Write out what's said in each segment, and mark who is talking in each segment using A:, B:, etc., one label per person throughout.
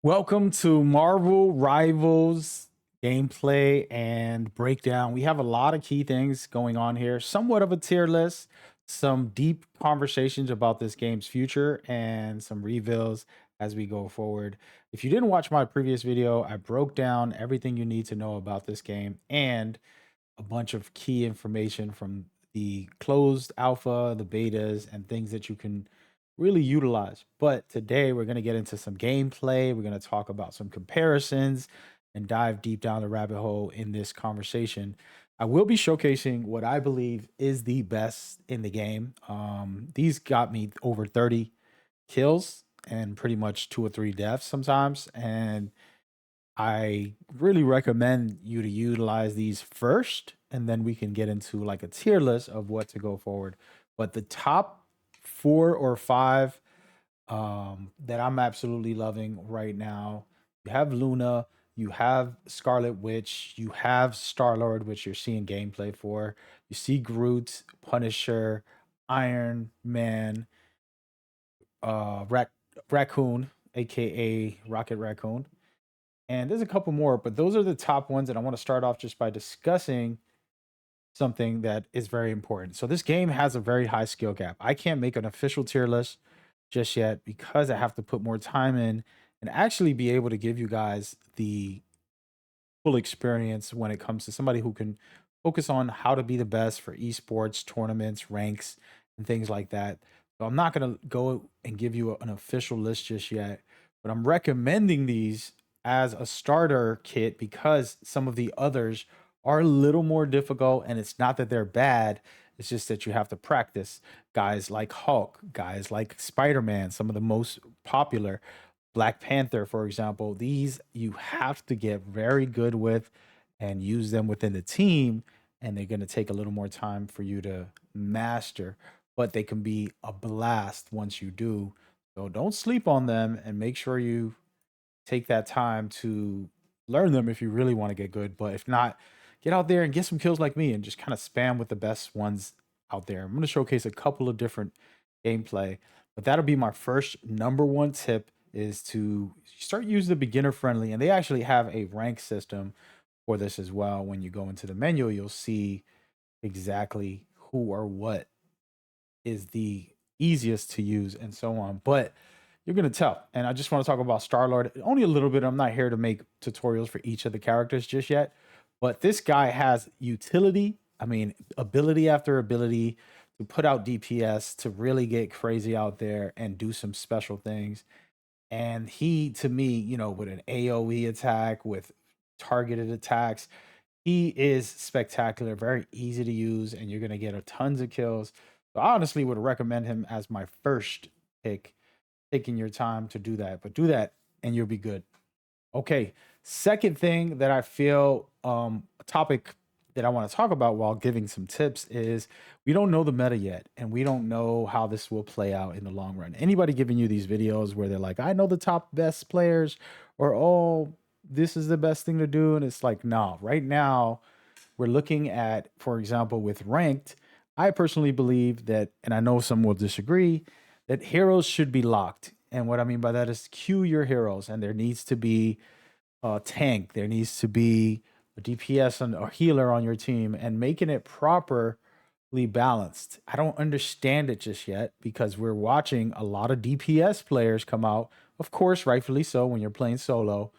A: Welcome to Marvel Rivals gameplay and breakdown. We have a lot of key things going on here, somewhat of a tier list, some deep conversations about this game's future, and some reveals as we go forward. If you didn't watch my previous video, I broke down everything you need to know about this game and a bunch of key information from the closed alpha, the betas, and things that you can really utilize. But today we're going to get into some gameplay. We're going to talk about some comparisons and dive deep down the rabbit hole in this conversation. I will be showcasing what I believe is the best in the game. These got me over 30 kills and pretty much two or three deaths sometimes. And I really recommend you to utilize these first, and then we can get into like a tier list of what to go forward. But the top four or five that I'm absolutely loving right now, you have Luna, you have Scarlet Witch, you have Star Lord, which you're seeing gameplay for. You see Groot, Punisher, Iron Man, Raccoon, aka Rocket Raccoon, and there's a couple more, but those are the top ones. And I want to start off just by discussing something that is very important. So this game has a very high skill gap. I can't make an official tier list just yet because I have to put more time in and actually be able to give you guys the full experience when it comes to somebody who can focus on how to be the best for esports, tournaments, ranks, and things like that. So I'm not going to go and give you an official list just yet, but I'm recommending these as a starter kit because some of the others are a little more difficult, and it's not that they're bad. It's just that you have to practice. Guys like Hulk, guys like Spider-Man, some of the most popular, Black Panther, for example, these you have to get very good with and use them within the team, and they're going to take a little more time for you to master, but they can be a blast once you do. So don't sleep on them and make sure you take that time to learn them if you really want to get good. But if not, get out there and get some kills like me and just kind of spam with the best ones out there. I'm going to showcase a couple of different gameplay, but that'll be my first number one tip is to start using the beginner friendly. And they actually have a rank system for this as well. When you go into the menu, you'll see exactly who or what is the easiest to use and so on. But you're gonna tell. And I just want to talk about Star Lord only a little bit. I'm not here to make tutorials for each of the characters just yet, but this guy has utility. I mean, ability after ability to put out DPS to really get crazy out there and do some special things. And he, to me, with an AoE attack, with targeted attacks, he is spectacular, very easy to use, and you're going to get a tons of kills. So I honestly would recommend him as my first pick, taking your time to do that. But do that and you'll be good. Okay. Second thing that I feel a topic that I want to talk about while giving some tips is we don't know the meta yet, and we don't know how this will play out in the long run. Anybody giving you these videos where they're like, I know the top best players, or oh, this is the best thing to do, and it's like, no, right now we're looking at, for example, with ranked, I personally believe that, and I know some will disagree, that heroes should be locked. And what I mean by that is queue your heroes, and there needs to be a tank, there needs to be a DPS and a healer on your team, and making it properly balanced. I don't understand it just yet because we're watching a lot of DPS players come out, of course, rightfully so when you're playing solo,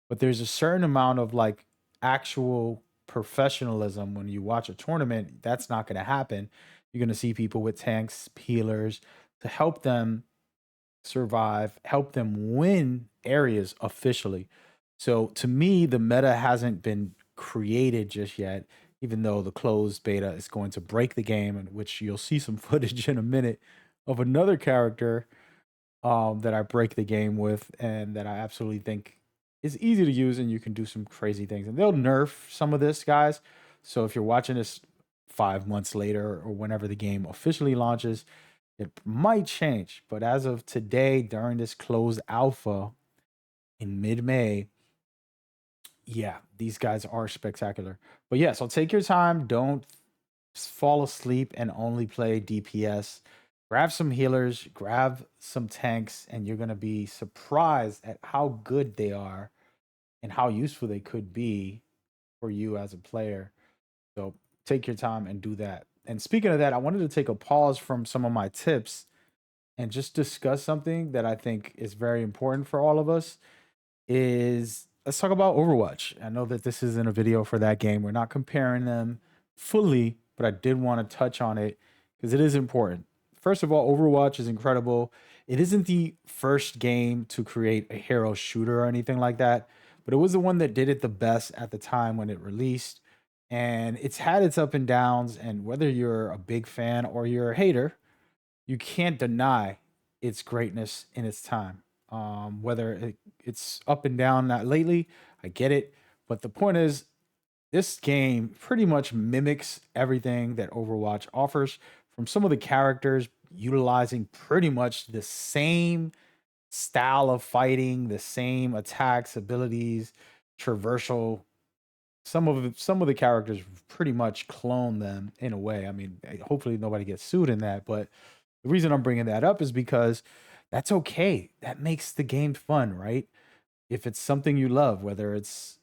A: but there's a certain amount of like actual professionalism when you watch a tournament. That's not going to happen. You're going to see people with tanks, healers to help them survive, help them win areas officially. So to me, the meta hasn't been created just yet, even though the closed beta is going to break the game, in which you'll see some footage in a minute of another character that I break the game with and that I absolutely think is easy to use and you can do some crazy things. And they'll nerf some of this, guys. So if you're watching this 5 months later or whenever the game officially launches, it might change. But as of today, during this closed alpha in mid-May, yeah, these guys are spectacular. But yeah, so take your time. Don't fall asleep and only play DPS. grab some healers, grab some tanks, and you're going to be surprised at how good they are and how useful they could be for you as a player. So take your time and do that. And speaking of that, I wanted to take a pause from some of my tips and just discuss something that I think is very important for all of us is let's talk about Overwatch. I know that this isn't a video for that game. We're not comparing them fully, but I did want to touch on it because it is important. First of all, Overwatch is incredible. It isn't the first game to create a hero shooter or anything like that, but it was the one that did it the best at the time when it released. And it's had its up and downs. And whether you're a big fan or you're a hater, you can't deny its greatness in its time. Whether it's up and down not lately, I get it. But the point is, this game pretty much mimics everything that Overwatch offers from some of the characters utilizing pretty much the same style of fighting, the same attacks, abilities, traversal. Some of the characters pretty much clone them in a way. I mean, hopefully nobody gets sued in that, but the reason I'm bringing that up is because that's okay. That makes the game fun, right? If it's something you love, whether it's,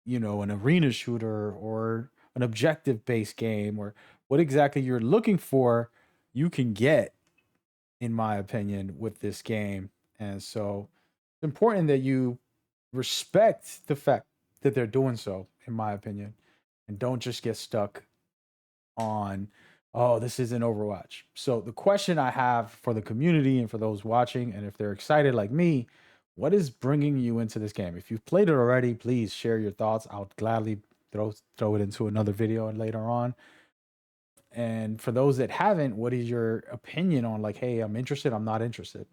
A: an arena shooter or an objective based game or what exactly you're looking for, you can get, in my opinion, with this game. And so it's important that you respect the fact that they're doing so, in my opinion, and don't just get stuck on, oh, this isn't Overwatch. So the question I have for the community and for those watching, and if they're excited like me, what is bringing you into this game? If you've played it already, please share your thoughts. I'll gladly throw it into another video and later on. And for those that haven't, what is your opinion on, like, hey, I'm interested, I'm not interested?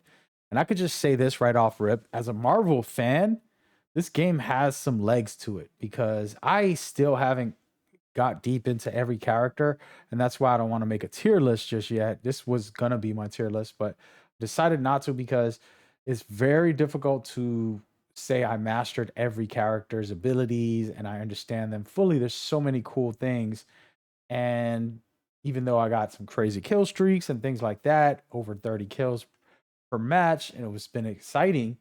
A: And I could just say this right off rip, as a Marvel fan, this game has some legs to it because I still haven't got deep into every character, and that's why I don't want to make a tier list just yet. This was gonna be my tier list, but decided not to because it's very difficult to say I mastered every character's abilities and I understand them fully. There's so many cool things, and even though I got some crazy kill streaks and things like that, over 30 kills per match, and it's been exciting,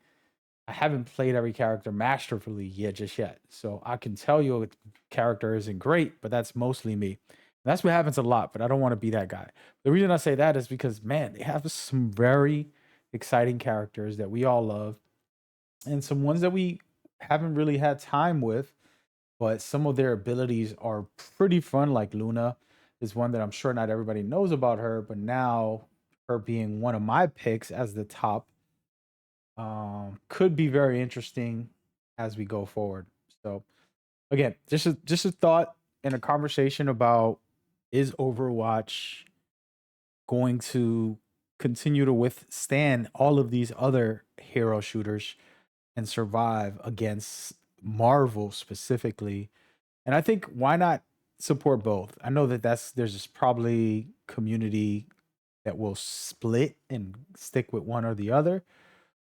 A: I haven't played every character masterfully yet, just yet. So I can tell you a character isn't great, but that's mostly me. And that's what happens a lot, but I don't want to be that guy. The reason I say that is because, man, they have some very exciting characters that we all love, and some ones that we haven't really had time with, but some of their abilities are pretty fun. Like Luna is one that I'm sure not everybody knows about her, but now her being one of my picks as the top could be very interesting as we go forward. So again, just a thought and a conversation about, is Overwatch going to continue to withstand all of these other hero shooters and survive against Marvel specifically? And I think, why not support both? I know that there's just probably community that will split and stick with one or the other,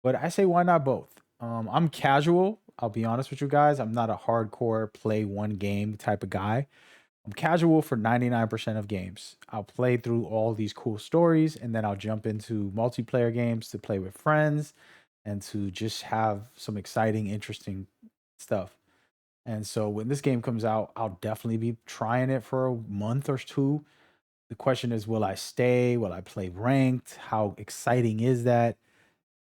A: but I say, why not both? I'm casual. I'll be honest with you guys. I'm not a hardcore play one game type of guy. I'm casual for 99% of games. I'll play through all these cool stories and then I'll jump into multiplayer games to play with friends and to just have some exciting, interesting stuff. And so when this game comes out, I'll definitely be trying it for a month or two. The question is, will I stay? Will I play ranked? How exciting is that?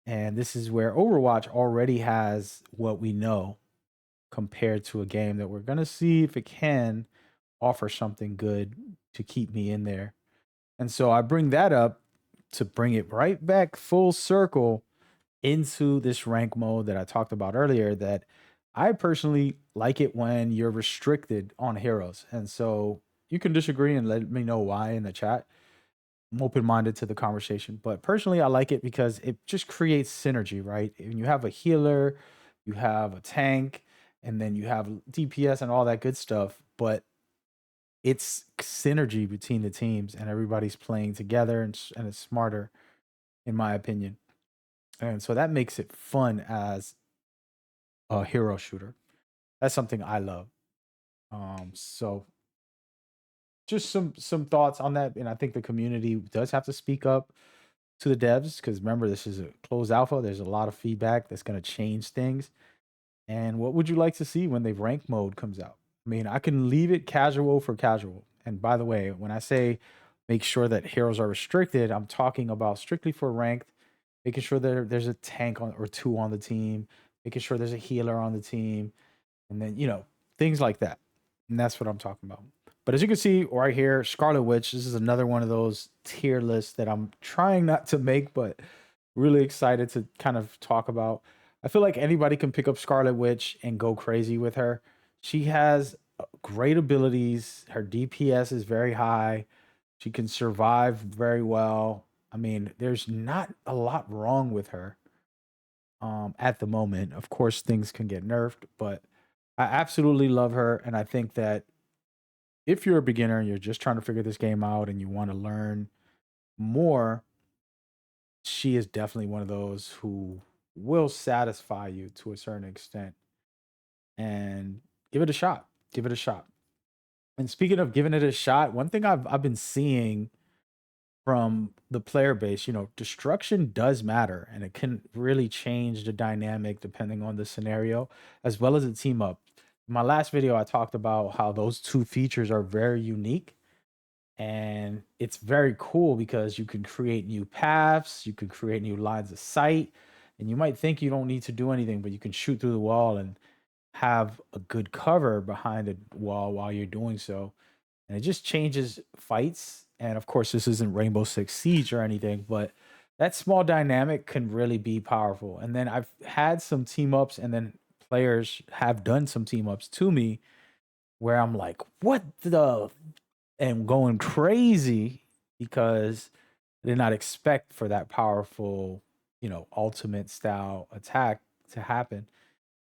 A: And this is where Overwatch already has what we know compared to a game that we're going to see if it can offer something good to keep me in there. And so I bring that up to bring it right back full circle into this rank mode that I talked about earlier, that I personally like it when you're restricted on heroes. And so you can disagree and let me know why in the chat. I'm open minded to the conversation, but personally, I like it because it just creates synergy, right? When you have a healer, you have a tank, and then you have DPS and all that good stuff, but it's synergy between the teams and everybody's playing together, and it's smarter, in my opinion. And so that makes it fun as a hero shooter. That's something I love. So just some thoughts on that, and I think the community does have to speak up to the devs because remember this is a closed alpha. There's a lot of feedback that's going to change things. And what would you like to see when the rank mode comes out? I mean, I can leave it casual for casual. And by the way, when I say make sure that heroes are restricted, I'm talking about strictly for ranked, making sure there's a tank on or two on the team, making sure there's a healer on the team, and then things like that. And that's what I'm talking about. But as you can see right here, Scarlet Witch, this is another one of those tier lists that I'm trying not to make, but really excited to kind of talk about. I feel like anybody can pick up Scarlet Witch and go crazy with her. She has great abilities. Her DPS is very high. She can survive very well. I mean, there's not a lot wrong with her at the moment. Of course, things can get nerfed, but I absolutely love her. And I think that if you're a beginner and you're just trying to figure this game out and you want to learn more, she is definitely one of those who will satisfy you to a certain extent and give it a shot. Give it a shot. And speaking of giving it a shot, one thing I've been seeing from the player base, destruction does matter and it can really change the dynamic depending on the scenario as well as a team up. In my last video, I talked about how those two features are very unique and it's very cool because you can create new paths, you can create new lines of sight, and you might think you don't need to do anything, but you can shoot through the wall and have a good cover behind the wall while you're doing so. And it just changes fights. And of course, this isn't Rainbow Six Siege or anything, but that small dynamic can really be powerful. And then I've had some team ups, and then players have done some team ups to me where I'm like, what the and going crazy because I did not expect for that powerful, ultimate style attack to happen.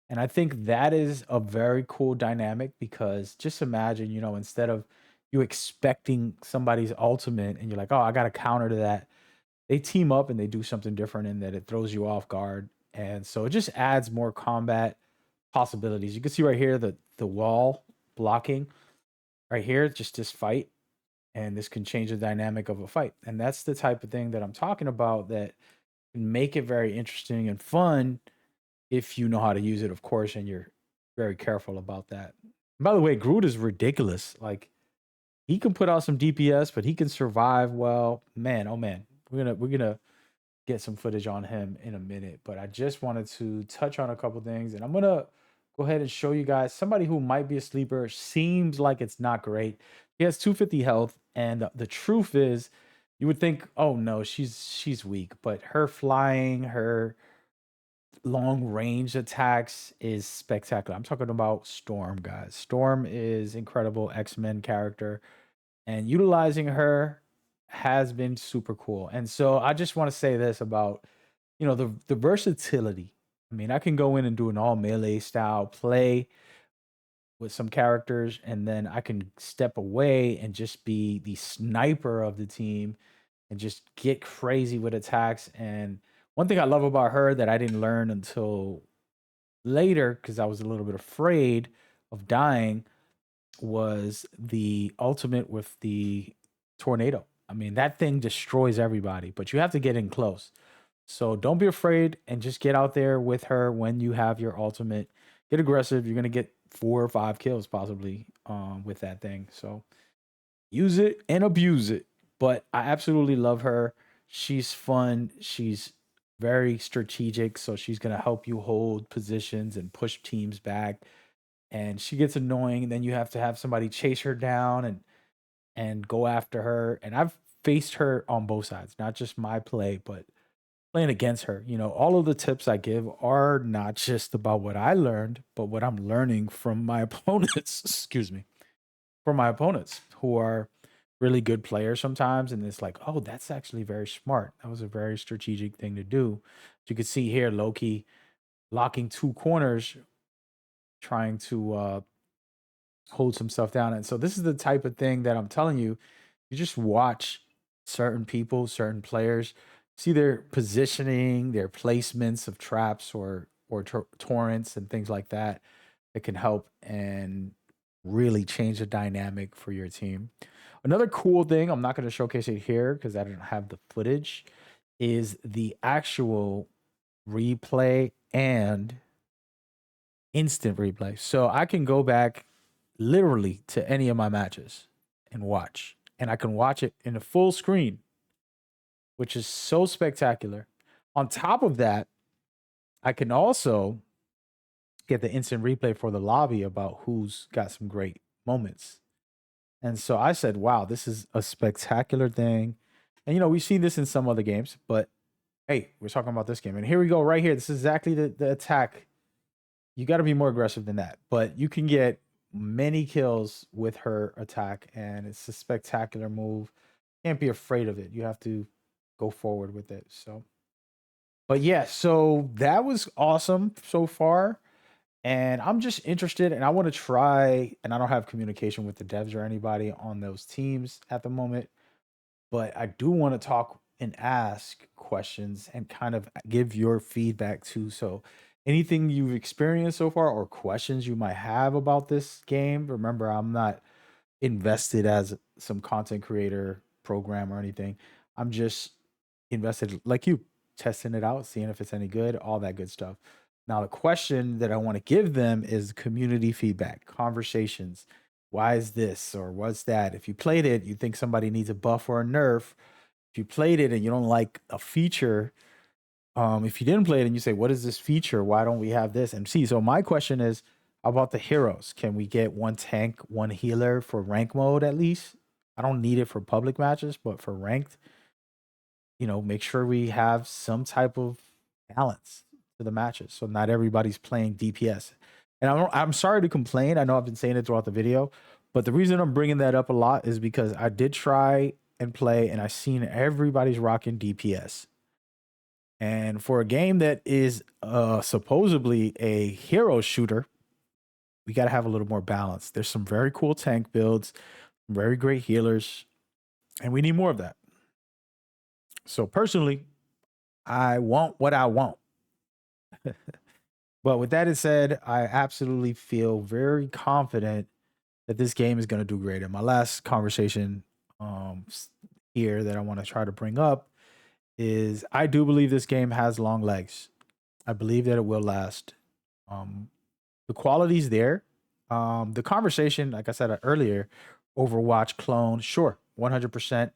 A: And I think that is a very cool dynamic because just imagine, instead of you expecting somebody's ultimate and you're like, oh, I got to counter to that, they team up and they do something different and that it throws you off guard. And so it just adds more combat possibilities. You can see right here the wall blocking right here, just this fight and this can change the dynamic of a fight. And that's the type of thing that I'm talking about that can make it very interesting and fun if you know how to use it, of course, and you're very careful about that. By the way, Groot is ridiculous. Like he can put out some DPS, but he can survive well. Man, oh man, we're gonna get some footage on him in a minute. But I just wanted to touch on a couple things, and I'm gonna go ahead and show you guys somebody who might be a sleeper. Seems like it's not great. He has 250 health, and the truth is, you would think, oh no, she's weak, but her flying, her long range attacks is spectacular. I'm talking about Storm, guys. Storm is incredible X-Men character, and utilizing her has been super cool. And so I just want to say this about the versatility. I mean, I can go in and do an all melee style play with some characters, and then I can step away and just be the sniper of the team and just get crazy with attacks. And one thing I love about her that I didn't learn until later because I was a little bit afraid of dying was the ultimate with the tornado. I mean, that thing destroys everybody, but you have to get in close. So don't be afraid and just get out there with her when you have your ultimate. Get aggressive. You're gonna get 4 or 5 kills possibly with that thing. So use it and abuse it. But I absolutely love her. She's fun. She's very strategic. So she's gonna help you hold positions and push teams back. And she gets annoying, and then you have to have somebody chase her down and go after her. And I've faced her on both sides, not just my play, but playing against her. All of the tips I give are not just about what I learned, but what I'm learning from my opponents. Excuse me, from my opponents who are really good players sometimes. And it's like, oh, that's actually very smart. That was a very strategic thing to do. You can see here, Loki locking 2 corners, trying to hold some stuff down. And so this is the type of thing that I'm telling you. You just watch certain people, certain players, see their positioning, their placements of traps or torrents and things like that that can help and really change the dynamic for your team. Another cool thing, I'm not going to showcase it here because I don't have the footage, is the actual replay and instant replay. So I can go back literally to any of my matches and watch. And I can watch it in a full screen, which is so spectacular. On top of that, I can also get the instant replay for the lobby about who's got some great moments. And so I said, wow, this is a spectacular thing. And, we've seen this in some other games, but hey, we're talking about this game. And here we go right here. This is exactly the attack. You got to be more aggressive than that. But you can get many kills with her attack, and it's a spectacular move. Can't be afraid of it. You have to go forward with it. So, but yeah, so that was awesome so far. And I'm just interested and I want to try, and I don't have communication with the devs or anybody on those teams at the moment, but I do want to talk and ask questions and kind of give your feedback too. So, anything you've experienced so far or questions you might have about this game, remember, I'm not invested as some content creator program or anything. I'm just invested like you, testing it out, seeing if it's any good, all that good stuff. Now, the question that I want to give them is community feedback, conversations. Why is this or what's that? If you played it, you think somebody needs a buff or a nerf. If you played it and you don't like a feature, if you didn't play it and you say, what is this feature? Why don't we have this? And see, so my question is, how about the heroes? Can we get one tank, one healer for rank mode at least? I don't need it for public matches, but for ranked, make sure we have some type of balance to the matches. So not everybody's playing DPS. And I'm sorry to complain. I know I've been saying it throughout the video, but the reason I'm bringing that up a lot is because I did try and play and I seen everybody's rocking DPS. And for a game that is supposedly a hero shooter, we got to have a little more balance. There's some very cool tank builds, very great healers, and we need more of that. So personally, I want what I want. But with that said, I absolutely feel very confident that this game is going to do great. And my last conversation here that I want to try to bring up is I do believe this game has long legs. I believe that it will last. The quality's there. The conversation, like I said earlier, Overwatch clone, sure, 100%,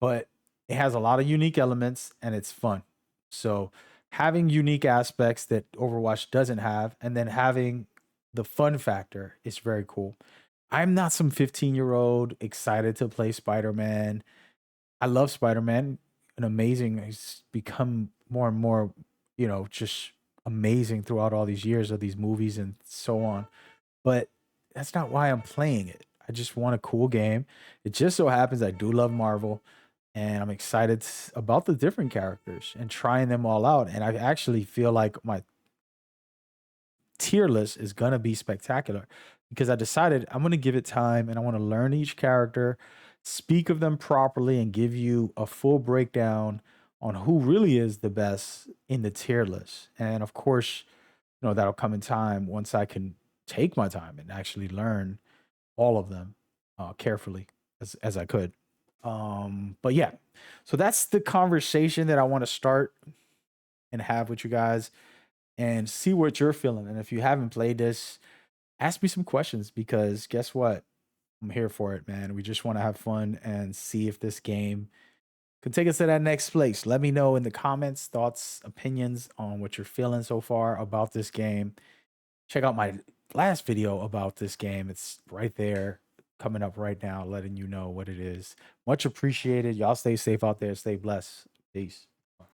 A: but it has a lot of unique elements and it's fun. So having unique aspects that Overwatch doesn't have, and then having the fun factor is very cool. I'm not some 15-year-old excited to play Spider-Man. I love Spider-Man, an amazing. He's become more and more, just amazing throughout all these years of these movies and so on. But that's not why I'm playing it. I just want a cool game. It just so happens I do love Marvel, and I'm excited about the different characters and trying them all out. And I actually feel like my tier list is gonna be spectacular because I decided I'm gonna give it time and I want to learn each character, speak of them properly, and give you a full breakdown on who really is the best in the tier list. And of course, that'll come in time once I can take my time and actually learn all of them carefully as I could. But yeah, so that's the conversation that I want to start and have with you guys and see what you're feeling. And if you haven't played this, ask me some questions because guess what? I'm here for it, man. We just want to have fun and see if this game could take us to that next place. Let me know in the comments, thoughts, opinions on what you're feeling so far about this game. Check out my last video about this game. It's right there coming up right now, letting you know what it is. Much appreciated. Y'all stay safe out there. Stay blessed. Peace.